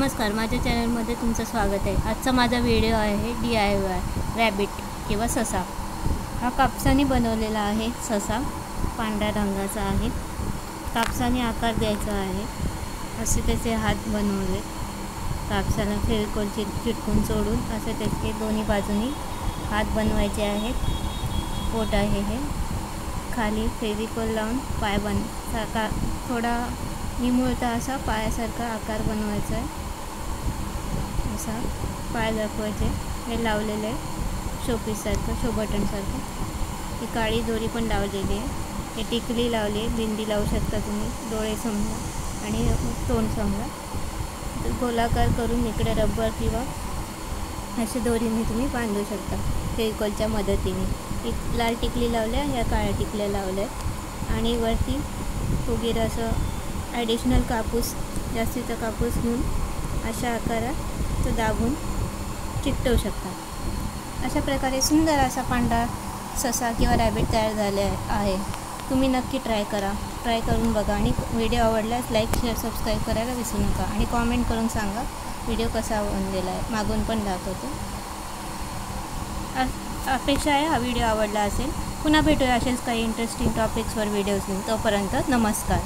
नमस्कार, माझ्या चॅनलमध्ये तुमचं स्वागत आहे। आजचा माझा व्हिडिओ आहे DIY रॅबिट किंवा ससा। हा कापसाने बनवलेला आहे ससा, पांढऱ्या रंगाचा आहे। कापसाने आकार द्यायचा आहे, असे त्याचे हात बनवले। कापसाला फेविकॉल चिटकून सोडून असे त्याचे दोन्ही बाजूनी हात बनवायचे आहेत। पोट आहे हे, खाली फेविकॉल लावून पाय सारखा थोडा निमुळता असा पायासारखा आकार बनवायचा आहे। असा पाय दाखवायचे, हे लावलेलं आहे शोपीससारखं, शो बटनसारखं। ही काळी दोरी पण लावलेली आहे, हे टिकली लावली आहे, बिंदी लावू शकता तुम्ही, डोळे समजा आणि तोंड समजा। गोलाकार करून इकडे रबर किंवा अशी दोरीने तुम्ही बांधू शकता फेविकॉलच्या मदतीने। एक लाल टिकली लावल्या, या काळ्या टिकल्या लावल्या आणि वरती वगैरे असं ॲडिशनल कापूस, जास्तीचा कापूस घेऊन अशा आकारात तो दाबून चिकटवू शकता। अशा प्रकारे सुंदर असा पांढरा ससा किंवा रॅबिट तयार झाले आहे। तुम्ही नक्की ट्राय करून बघा आणि व्हिडिओ आवडल्यास लाईक, शेअर, सबस्क्राईब करायला विसरू नका आणि कॉमेंट करून सांगा व्हिडिओ कसा बनलेला आहे, मागून पण दाखवतो। अपेक्षा आहे हा व्हिडिओ आवडला असेल। पुन्हा भेटूया असेच काही इंटरेस्टिंग टॉपिक्सवर व्हिडिओज घेऊन। तोपर्यंत नमस्कार।